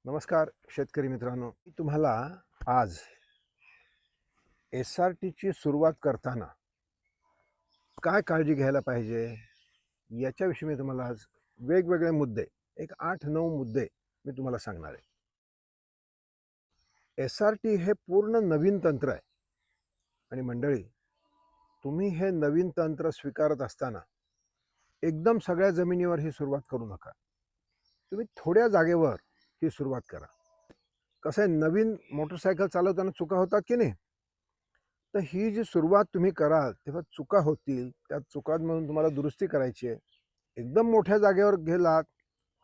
नमस्कार शेतकरी मित्रांनो, मी तुम्हाला आज SRTची सुरुवात करताना काय काळजी घ्यायला पाहिजे याच्याविषयी मी तुम्हाला आज वेगवेगळे मुद्दे, एक 8-9 मुद्दे मी तुम्हाला सांगणार आहे. SRT हे पूर्ण नवीन तंत्र आहे आणि मंडळी, तुम्ही हे नवीन तंत्र स्वीकारत असताना एकदम सगळ्या जमिनीवर ही सुरुवात करू नका. तुम्ही थोड्या जागेवर ही सुरुवात करा. कसं आहे, नवीन मोटरसायकल चालवताना चुका होतात की नाही, तर ही जी सुरुवात तुम्ही कराल तेव्हा चुका होतील. त्या चुकांमधून तुम्हाला दुरुस्ती करायची आहे. एकदम मोठ्या जागेवर गेलात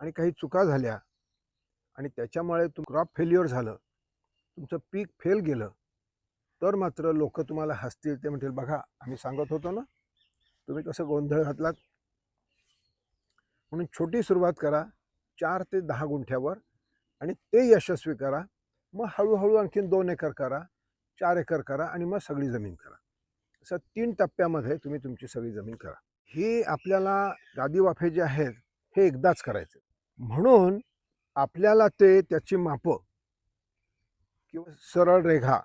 आणि काही चुका झाल्या आणि त्याच्यामुळे क्रॉप फेल्युअर झालं, तुमचं पीक फेल गेलं, तर मात्र लोक तुम्हाला हसतील. ते म्हणतील, बघा आम्ही सांगत होतो ना, तुम्ही कसं गोंधळ घातलात. म्हणून छोटी सुरुवात करा 4 ते 10 गुंठ्यावर आणि ते यशस्वी करा. मग हळूहळू आणखीन 2 एकर करा, 4 एकर करा आणि मग सगळी जमीन करा. असं 3 टप्प्यामध्ये तुम्ही तुमची सगळी जमीन करा. ही आपल्याला गादी वाफे जे आहेत हे एकदाच करायचे. म्हणून आपल्याला त्याची मापं किंवा सरळ रेघा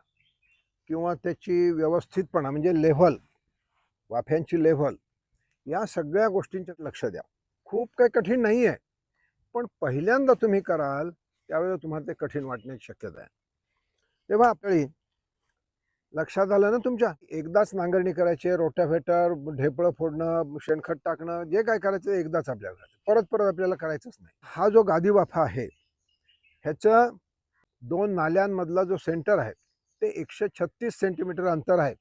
किंवा त्याची व्यवस्थितपणा म्हणजे लेव्हल, वाफ्यांची लेव्हल, या सगळ्या गोष्टींच्यात लक्ष द्या. खूप काही कठीण नाही आहे, पण पहिल्यांदा तुम्ही कराल त्यावेळेला तुम्हाला ते कठीण वाटण्याची शक्यता आहे. तेव्हा आपली लक्षात आलं ना तुमच्या, एकदाच नांगरणी करायची, रोटाव्हेटर, ढेपळं फोडणं, शेणखत टाकणं, जे काय करायचं एकदाच आपल्याला परत परत आपल्याला करायचंच नाही. हा जो गादी वाफा आहे ह्याचं 2 नाल्यांमधला जो सेंटर आहे ते 136 सेंटीमीटर अंतर आहे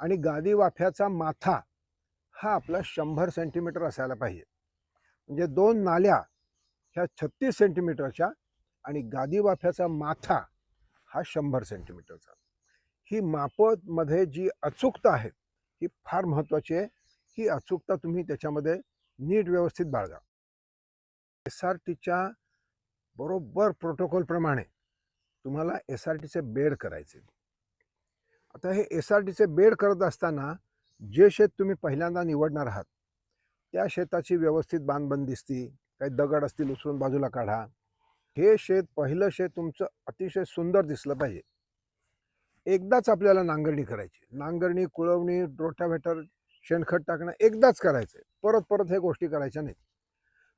आणि गादी वाफ्याचा माथा हा आपला 100 सेंटीमीटर असायला पाहिजे. म्हणजे 2 नाल्या ह्या 36 सेंटीमीटरच्या आणि गादी वाफ्याचा माथा हा 100 सेंटीमीटरचा. ही मापमध्ये जी अचूकता आहे ही फार महत्त्वाची आहे. ही अचूकता तुम्ही त्याच्यामध्ये नीट व्यवस्थित बाळगा. SRTच्या बरोबर प्रोटोकॉलप्रमाणे तुम्हाला SRTचे बेड करायचे. आता हे SRTचे बेड करत असताना जे शेत तुम्ही पहिल्यांदा निवडणार आहात त्या शेताची व्यवस्थित बांधबंदिस्ती, काही दगड असतील उचलून बाजूला काढा. हे शेत, पहिलं शेत तुमचं अतिशय सुंदर दिसलं पाहिजे. एकदाच आपल्याला नांगरणी करायची. नांगरणी, कुळवणी, रोटाव्हेटर, शेणखत टाकणं एकदाच करायचं. परत परत हे गोष्टी करायच्या नाहीत.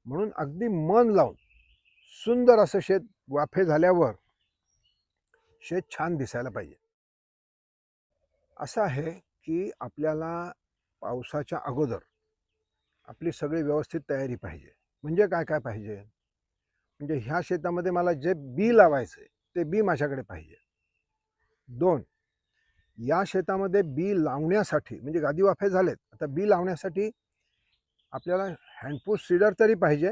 म्हणून अगदी मन लावून सुंदर असं शेत वाफे झाल्यावर शेत छान दिसायला पाहिजे. असं आहे की आपल्याला पावसाच्या अगोदर आपली सगळी व्यवस्थित तयारी पाहिजे. म्हणजे काय काय पाहिजे, म्हणजे ह्या शेतामध्ये मला जे बी लावायचं आहे ते बी माझ्याकडे पाहिजे. 2, या शेतामध्ये बी लावण्यासाठी, म्हणजे गादी वाफे झालेत, आता बी लावण्यासाठी आपल्याला हँडपूश सीडर तरी पाहिजे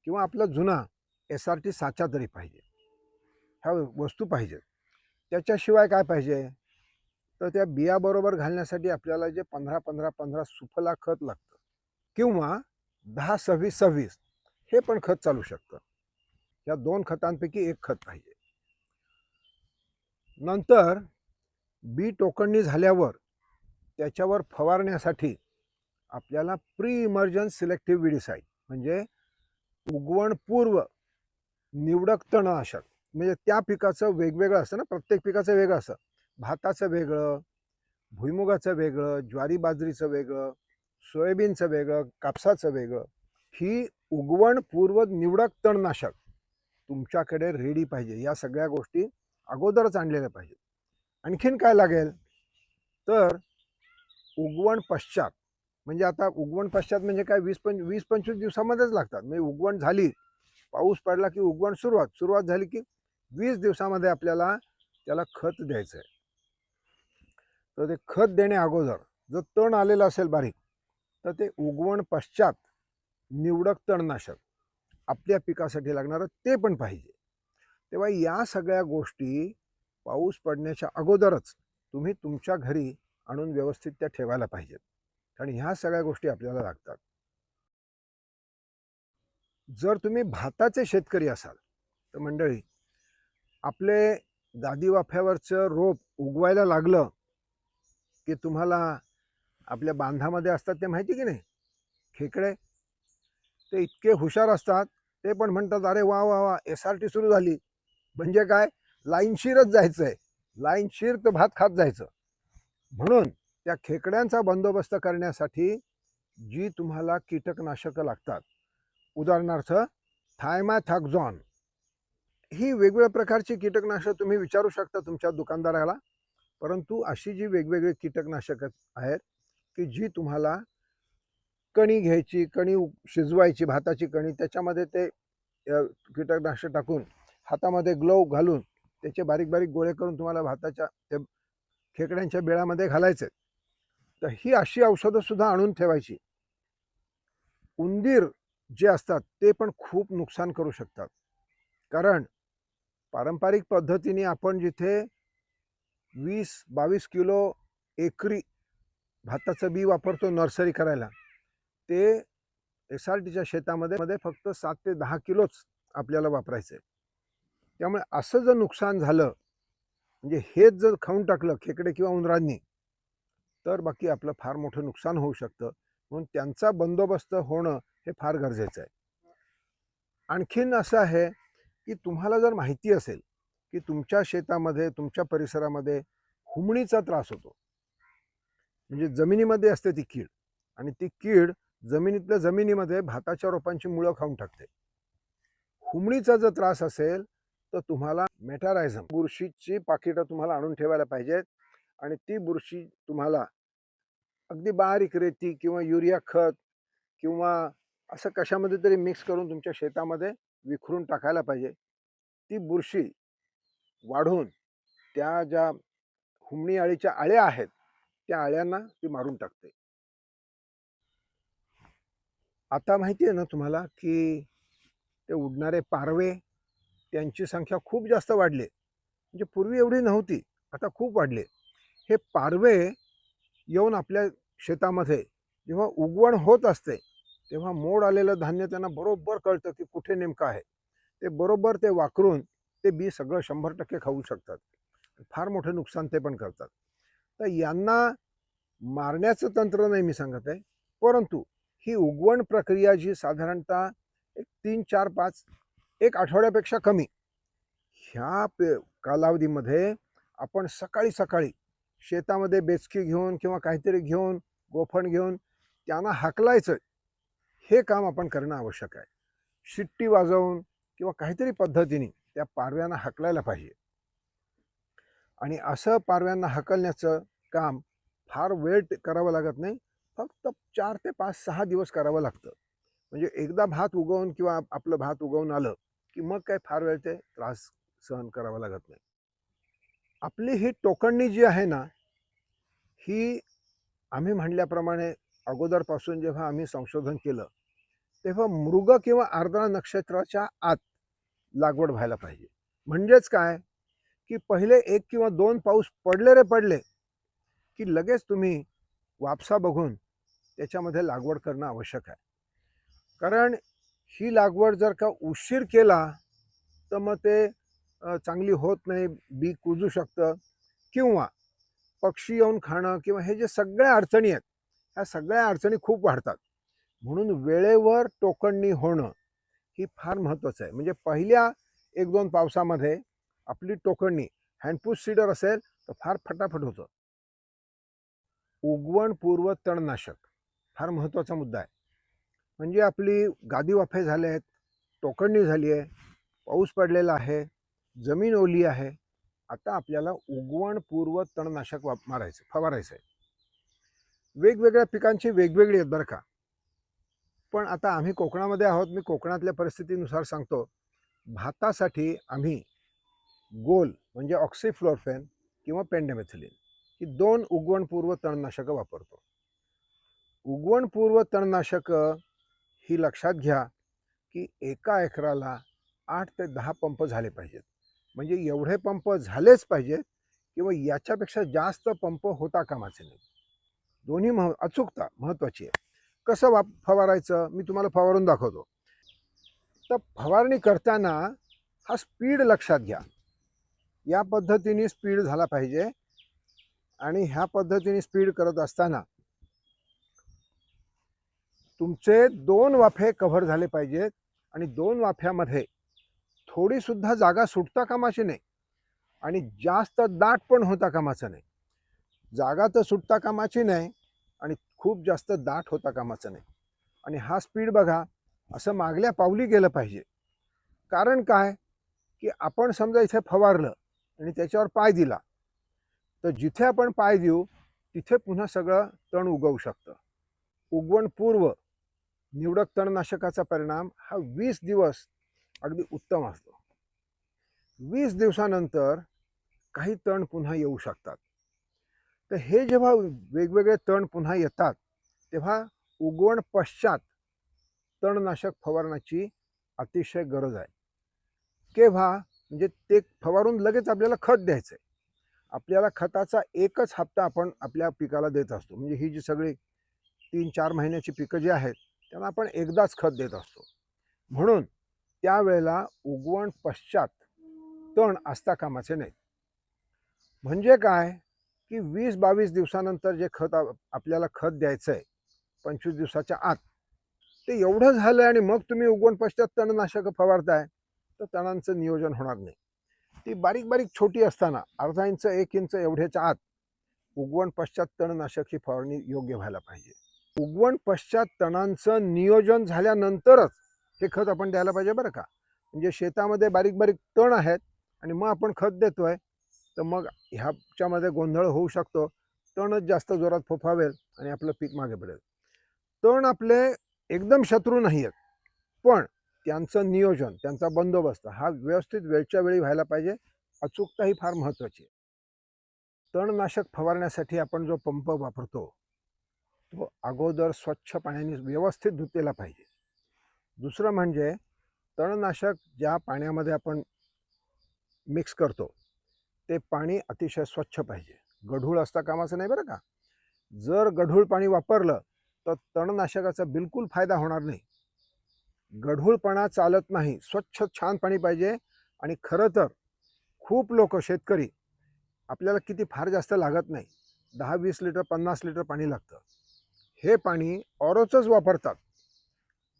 किंवा आपला जुना SRT साचा तरी पाहिजे. ह्या वस्तू पाहिजेत. त्याच्याशिवाय काय पाहिजे, तर त्या बियाबरोबर घालण्यासाठी आपल्याला जे 15-15-15 सुफला खत लागतं किंवा 10-26-26 हे पण खत चालू शकतं. या 2 खतांपैकी एक खत पाहिजे. नंतर बी टोकणणी झाल्यावर त्याच्यावर फवारण्यासाठी आपल्याला प्री इमर्जन्स सिलेक्टिव्ह विडीसाइड, म्हणजे उगवणपूर्व निवडक तणनाशक, म्हणजे त्या पिकाचं वेगवेगळं असतं ना, प्रत्येक पिकाचं वेगळं असतं. भाताचं वेगळं, भुईमुगाचं वेगळं, ज्वारी बाजरीचं वेगळं, सोयाबीनचं वेगळं, कापसाचं वेगळं. ही उगवणपूर्व निवडक तणनाशक तुमच्याकडे रेडी पाहिजे. या सगळ्या गोष्टी अगोदरच आणलेल्या पाहिजेत. आणखीन काय लागेल, तर उगवण पश्चात, म्हणजे आता उगवण पश्चात म्हणजे काय, 20-25 दिवसामध्येच लागतात. म्हणजे उगवण झाली, पाऊस पडला की उगवण सुरुवात झाली की 20 दिवसामध्ये आपल्याला त्याला खत द्यायचं आहे. तर ते खत देण्या अगोदर जर तण आलेलं असेल बारीक, तर ते उगवण पश्चात निवडक तणनाशक आपल्या पिकासाठी लागणारं ते पण पाहिजे. तेव्हा या सगळ्या गोष्टी पाऊस पडण्याच्या अगोदरच तुम्ही तुमच्या घरी आणून व्यवस्थित त्या ठेवायला पाहिजेत, कारण ह्या सगळ्या गोष्टी आपल्याला लागतात. जर तुम्ही भाताचे शेतकरी असाल तर मंडळी, आपले गादी वाफ्यावरचं रोप उगवायला लागलं की तुम्हाला आपल्या बांधामध्ये असतात ते माहिती की नाही, खेकडे, ते इतके हुशार असतात, ते पण म्हणतात अरे वा वा वा SRT सुरू झाली. म्हणजे काय, लाईनशीरच जायचंय, लाईनशीर तर भात खात जायचं. म्हणून त्या खेकड्यांचा बंदोबस्त करण्यासाठी जी तुम्हाला कीटकनाशकं लागतात, उदाहरणार्थ थायमॅथॅक्झॉन, ही वेगवेगळ्या प्रकारची कीटकनाशक तुम्ही विचारू शकता तुमच्या दुकानदाराला. परंतु अशी जी वेगवेगळी कीटकनाशकं आहेत की जी तुम्हाला कणी घ्यायची, कणी शिजवायची, भाताची कणी, त्याच्यामध्ये ते कीटकनाशक टाकून हातामध्ये ग्लोव्ह घालून त्याचे बारीक बारीक गोळे करून तुम्हाला भाताच्या ते खेकड्यांच्या बेळामध्ये घालायचे. तर ही अशी औषधं सुद्धा आणून ठेवायची. उंदीर जे असतात ते पण खूप नुकसान करू शकतात. कारण पारंपरिक पद्धतीने आपण जिथे 20-22 किलो एकरी भाताचं बी वापरतो नर्सरी करायला, ते SRTच्या शेतामध्ये फक्त 7 ते 10 किलोच आपल्याला वापरायचं आहे. त्यामुळे असं जर नुकसान झालं, म्हणजे हेच जर खाऊन टाकलं खेकडे किंवा उंदरांनी, तर बाकी आपलं फार मोठं नुकसान होऊ शकतं. म्हणून त्यांचा बंदोबस्त होणं हे फार गरजेचं आहे. आणखीन असं आहे की तुम्हाला जर माहिती असेल की तुमच्या शेतामध्ये, तुमच्या परिसरामध्ये हुमणीचा त्रास होतो, म्हणजे जमिनीमध्ये असते ती कीड, आणि ती कीड जमिनीतल्या जमिनीमध्ये भाताच्या रोपांची मुळं खाऊन टाकते. हुमणीचा जर त्रास असेल तर तुम्हाला मेटारायझम बुरशीची पाकिटं तुम्हाला आणून ठेवायला पाहिजेत. आणि ती बुरशी तुम्हाला अगदी बारीक रेती किंवा युरिया खत किंवा असं कशामध्ये तरी मिक्स करून तुमच्या शेतामध्ये विखरून टाकायला पाहिजे. ती बुरशी वाढून त्या ज्या हुमणी अळीच्या अळ्या आहेत त्या अळ्यांना ती मारून टाकते. आता माहिती आहे ना तुम्हाला की ते उडणारे पारवे, त्यांची संख्या खूप जास्त वाढली. म्हणजे पूर्वी एवढी नव्हती, आता खूप वाढले. हे पारवे येऊन आपल्या शेतामध्ये जेव्हा उगवण होत असते तेव्हा मोड आलेलं धान्य त्यांना बरोबर कळतं की कुठे नेमकं आहे. ते बरोबर ते वाकरून ते बी सगळं 100% खाऊ शकतात. फार मोठं नुकसान ते पण करतात. तर यांना मारण्याचं तंत्र नाही मी सांगत आहे, परंतु ही उगवण प्रक्रिया जी साधारणतः एक 3, 4, 5 एक आठवड्यापेक्षा कमी ह्या कालावधीमध्ये आपण सकाळी सकाळी शेतामध्ये बेचकी घेऊन किंवा काहीतरी घेऊन, गोफण घेऊन त्यांना हाकलायचं, हे काम आपण करणं आवश्यक आहे. शिट्टी वाजवून किंवा काहीतरी पद्धतीने त्या पारव्यांना हाकलायला पाहिजे. आणि असं पारव्यांना हाकलण्याचं काम फार वेळ करावं लागत नाही, फक्त 4 ते 5-6 दिवस करावं लागतं. म्हणजे एकदा भात उगवून किंवा आपलं भात उगवून आलं की मग काय फार वेळ ते त्रास सहन करावा लागत नाही. आपली ही टोकणणी जी आहे ना, ही आम्ही म्हणल्याप्रमाणे अगोदरपासून जेव्हा आम्ही संशोधन केलं तेव्हा मृग किंवा आर्द्रा नक्षत्राच्या आत लागवड व्हायला पाहिजे. म्हणजेच काय की पहिले 1 किंवा 2 पाऊस पडले रे पडले की लगेच तुम्ही वापसा बघून त्याच्यामध्ये लागवड करणं आवश्यक आहे. कारण ही लागवड जर का उशीर केला तर मग ते चांगली होत नाही, बी कुजू शकतं किंवा पक्षी येऊन खाणं किंवा हे जे सगळ्या अडचणी आहेत, ह्या सगळ्या अडचणी खूप वाढतात. म्हणून वेळेवर टोकणणी होणं ही फार महत्त्वाचं आहे. म्हणजे पहिल्या 1-2 पावसामध्ये आपली टोकणणी हँडपूस सीडर असेल तर फार फटाफट होतं. उगवणपूर्व तणनाशक फार महत्त्वाचा मुद्दा आहे. म्हणजे आपली गादी वाफे झाले आहेत, टोकणणी झाली आहे, पाऊस पडलेला आहे, जमीन ओली आहे. आता आपल्याला उगवणपूर्व तणनाशक मारायचं, फवारायचं आहे. वेगवेगळ्या पिकांची वेगवेगळी आहेत बरं का. पण आता आम्ही कोकणामध्ये आहोत, मी कोकणातल्या परिस्थितीनुसार सांगतो. भातासाठी आम्ही गोल म्हणजे ऑक्सिफ्लोरोफेन किंवा पेंडेमेथिलिन ही 2 उगवणपूर्व तणनाशकं वापरतो. उगवणपूर्व तणनाशकं ही लक्षात घ्या की एका एकराला 8 ते 10 पंप झाले पाहिजेत. म्हणजे एवढे पंप झालेच पाहिजेत किंवा याच्यापेक्षा जास्त पंप होता कामाचे नाही. दोन्ही अचूकता महत्त्वाची आहे. कसं फवारायचं मी तुम्हाला फवारून दाखवतो. तर फवारणी करताना हा स्पीड लक्षात घ्या. या पद्धतीने स्पीड झाला पाहिजे आणि ह्या पद्धतीने स्पीड करत असताना तुमचे 2 वाफे कव्हर झाले पाहिजेत आणि 2 वाफ्यामध्ये थोडीसुद्धा जागा सुटता कामाची नाही आणि जास्त दाट पण होता कामाचं नाही. जागा तर सुटता कामाची नाही आणि खूप जास्त दाट होता कामाचं नाही. आणि हा स्पीड बघा, असं मागल्या पावली गेलं पाहिजे. कारण काय, की आपण समजा इथे फवारलं आणि त्याच्यावर पाय दिला, तर जिथे आपण पाय देऊ तिथे पुन्हा सगळं तण उगवू शकतं. उगवण पूर्व निवडक तणनाशकाचा परिणाम हा 20 दिवस अगदी उत्तम असतो. 20 दिवसानंतर काही तण पुन्हा येऊ शकतात. तर हे जेव्हा वेगवेगळे तण पुन्हा येतात, तेव्हा उगवण पश्चात तणनाशक फवारण्याची अतिशय गरज आहे. केव्हा, म्हणजे ते फवारून लगेच आपल्याला खत द्यायचं आहे. आपल्याला खताचा एकच हप्ता आपण आपल्या पिकाला देत असतो. म्हणजे ही जी सगळी 3-4 महिन्याची पिकं जी आहेत त्यांना आपण एकदाच खत देत असतो. म्हणून त्यावेळेला उगवण पश्चात तण असता कामाचे नाहीत. म्हणजे काय, की 20-22 दिवसानंतर जे खत आपल्याला खत द्यायचं आहे 25 दिवसाच्या आत, ते एवढं झालं आणि मग तुम्ही उगवण पश्चात तणनाशक फवारताय, तर तणांचं नियोजन होणार नाही. ती बारीक बारीक छोटी असताना अर्धा इंच 1 इंच एवढ्याच्या आत उगवण पश्चात तणनाशक ही फवारणी योग्य व्हायला पाहिजे. उगवण पश्चात तणांचं नियोजन झाल्यानंतरच हे खत आपण द्यायला पाहिजे बरं का. म्हणजे शेतामध्ये बारीक बारीक तण आहेत आणि मग आपण खत देतोय, तर मग ह्याच्यामध्ये गोंधळ होऊ शकतो. तणच जास्त जोरात फोफावेल आणि आपलं पीक मागे पडेल. तण आपले एकदम शत्रू नाही आहेत, पण त्यांचं नियोजन, त्यांचा बंदोबस्त हा व्यवस्थित वेळच्या वेळी व्हायला पाहिजे. अचूकता ही फार महत्त्वाची आहे. तणनाशक फवारण्यासाठी आपण जो पंप वापरतो, तो अगोदर स्वच्छ पाण्याने व्यवस्थित धुतलेला पाहिजे. दुसरं म्हणजे तणनाशक ज्या पाण्यामध्ये आपण मिक्स करतो, ते पाणी अतिशय स्वच्छ पाहिजे. गढूळ असता कामाचं नाही बरं का. जर गढूळ पाणी वापरलं तर तणनाशकाचा बिलकुल फायदा होणार नाही. गढूळपणा चालत नाही. स्वच्छ छान पाणी पाहिजे. आणि खरं तर खूप लोक शेतकरी, आपल्याला किती फार जास्त लागत नाही, 10-20 लिटर 50 लिटर पाणी लागतं. हे पाणी ऑरोचंच वापरतात.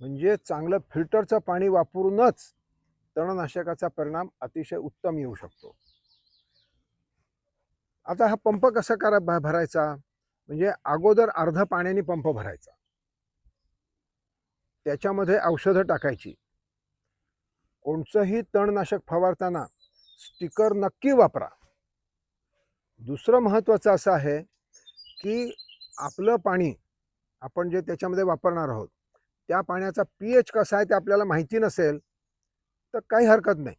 म्हणजे चांगलं फिल्टरचं पाणी वापरूनच तणनाशकाचा परिणाम अतिशय उत्तम येऊ शकतो. आता हा पंप कसा भरायचा, म्हणजे अगोदर अर्ध पाण्याने पंप भरायचा, त्याच्यामध्ये औषधं टाकायची. कोणचंही तणनाशक फवारताना स्टिकर नक्की वापरा. दुसरं महत्त्वाचं असं आहे की आपलं पाणी आपण जे त्याच्यामध्ये वापरणार आहोत, त्या पाण्याचा pH कसा आहे ते आपल्याला माहिती नसेल तर काही हरकत नाही.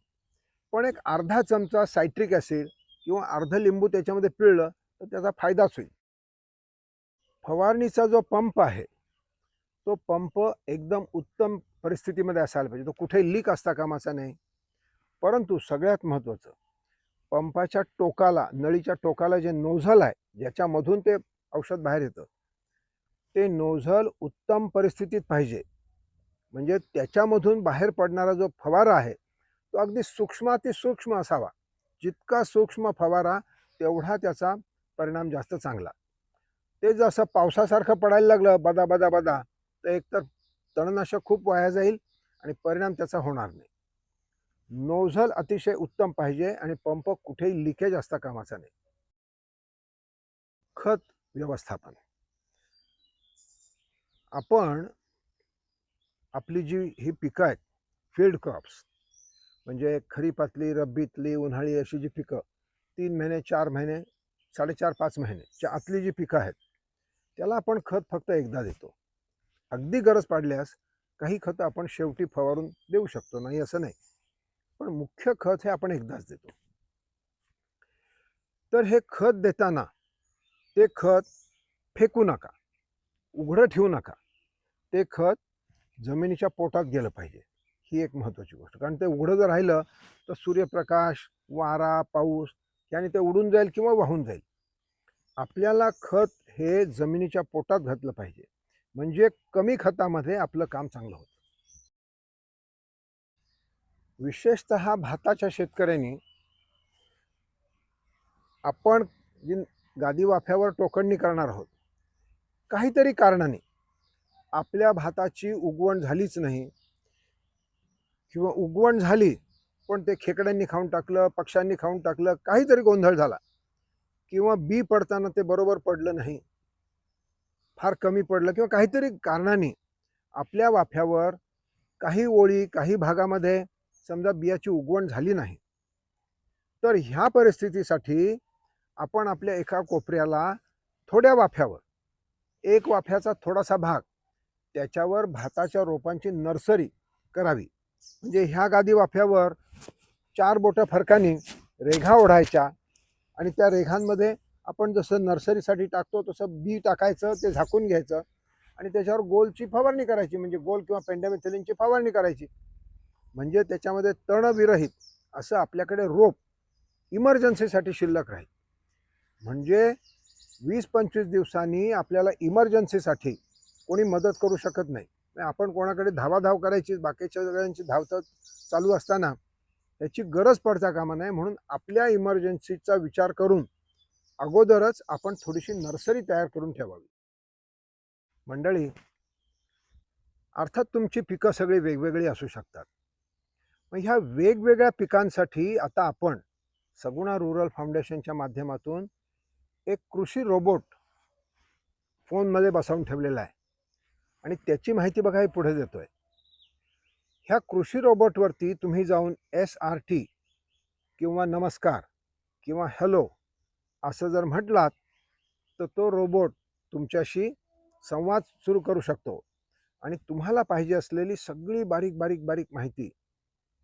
पण एक अर्धा चमचा सायट्रिक ॲसिड किंवा अर्ध लिंबू त्याच्यामध्ये पिळलं तर त्याचा फायदाच होईल. फवारणीचा जो पंप आहे, तो पंप एकदम उत्तम परिस्थितीमध्ये असायला पाहिजे. तो कुठे लीक असता कामाचा नाही. परंतु सगळ्यात महत्त्वाचं, पंपाच्या टोकाला, नळीच्या टोकाला जे नोझल आहे, ज्याच्यामधून ते औषध बाहेर येतं, ते नोझल उत्तम परिस्थितीत पाहिजे. म्हणजे त्याच्यामधून बाहेर पडणारा जो फवारा आहे, तो अगदी सूक्ष्मातिसूक्ष्म असावा. जितका सूक्ष्म फवारा तेवढा त्याचा परिणाम जास्त चांगला. ते जसं पावसासारखं पडायला लागलं बदा बदा बदा, तर एकतर तणनाशक खूप वाया जाईल आणि परिणाम त्याचा होणार नाही. नोझल अतिशय उत्तम पाहिजे आणि पंप कुठेही लिकेज असता कामाचा नाही. खत व्यवस्थापन, आपण आपली जी ही पिकं आहेत, फील्ड क्रॉप्स, म्हणजे खरीपातली, रब्बीतली, उन्हाळी अशी जी पिकं, 3 महिने 4 महिने 4.5-5 महिन्याच्या आतली जी पिकं आहेत, त्याला आपण खत फक्त एकदा देतो. अगदी गरज पडल्यास काही खतं आपण शेवटी फवारून देऊ शकतो, नाही असं नाही, पण मुख्य खत हे आपण एकदाच देतो. तर हे खत देताना ते खत फेकू नका, उघडं ठेवू नका. ते खत जमिनीच्या पोटात गेलं पाहिजे. ही एक महत्त्वाची गोष्ट. कारण ते उघडं जर राहिलं तर सूर्यप्रकाश, वारा, पाऊस याने ते उडून जाईल किंवा वाहून जाईल. आपल्याला खत हे जमिनीच्या पोटात घातलं पाहिजे, म्हणजे कमी खतामध्ये आपलं काम चांगलं होतं. विशेषतः भाताच्या शेतकऱ्यांनी, आपण जी गादी वाफ्यावर टोकणणी करणार आहोत, काहीतरी कारणाने आपल्या भाताची उगवण झालीच नाही, किंवा उगवण झाली पण ते खेकड्यांनी खाऊन टाकलं, पक्ष्यांनी खाऊन टाकलं, काहीतरी गोंधळ झाला किंवा बी पडताना ते बरोबर पडलं नाही, फार कमी पडलं किंवा काहीतरी कारणाने आपल्या वाफ्यावर काही ओळी काही भागामध्ये समजा बियाची उगवण झाली नाही, तर ह्या परिस्थितीसाठी आपण आपल्या एका कोपऱ्याला थोड्या वाफ्यावर, एक वाफ्याचा थोडासा भाग, त्याच्यावर भाताच्या रोपांची नर्सरी करावी. म्हणजे ह्या गादी वाफ्यावर 4 बोटं फरकाने रेघा ओढायच्या आणि त्या रेघांमध्ये आपण जसं नर्सरीसाठी टाकतो तसं बी टाकायचं, ते झाकून घ्यायचं आणि त्याच्यावर गोलची फवारणी करायची, म्हणजे गोल किंवा पेंडामिथिलिनची फवारणी करायची. म्हणजे त्याच्यामध्ये तणविरहित असं आपल्याकडे रोप इमर्जन्सीसाठी शिल्लक राहील. म्हणजे 20-25 दिवसांनी आपल्याला इमर्जन्सीसाठी कोणी मदत करू शकत नाही. आपण कोणाकडे धावाधाव करायची, बाकीच्या सगळ्यांची धावधाव चालू असताना त्याची गरज पडता कामा नये. म्हणून आपल्या इमर्जन्सीचा विचार करून अगोदरच आपण थोडीशी नर्सरी तयार करून ठेवावी. मंडळी, अर्थात तुमची पिकं सगळी वेगवेगळी असू शकतात. मग ह्या वेगवेगळ्या पिकांसाठी आता आपण सगुणा रुरल फाउंडेशनच्या माध्यमातून एक कृषी रोबोट फोनमध्ये बसवून ठेवलेला आहे आणि त्याची माहिती बघा हे पुढे देतोय. ह्या कृषी रोबोटवरती तुम्ही जाऊन SRT किंवा नमस्कार किंवा हॅलो असं जर म्हटलात तर तो रोबोट तुमच्याशी संवाद सुरू करू शकतो आणि तुम्हाला पाहिजे असलेली सगळी बारीक बारीक बारीक माहिती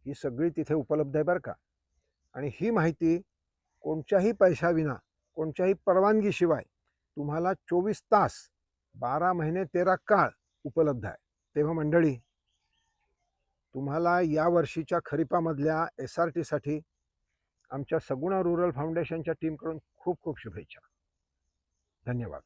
ही सगळी तिथे उपलब्ध आहे बरं का. आणि ही माहिती कोणत्याही पैशाविना, कोणत्याही परवानगीशिवाय तुम्हाला 24 तास 12 महिने 13 काळ उपलब्ध आहे. तेव्हा मंडळी, तुम्हाला या वर्षीच्या खरीपामधल्या SRTसाठी आमच्या सगुणा रुरल फाउंडेशनच्या टीमकडून खूप खूप शुभेच्छा. धन्यवाद.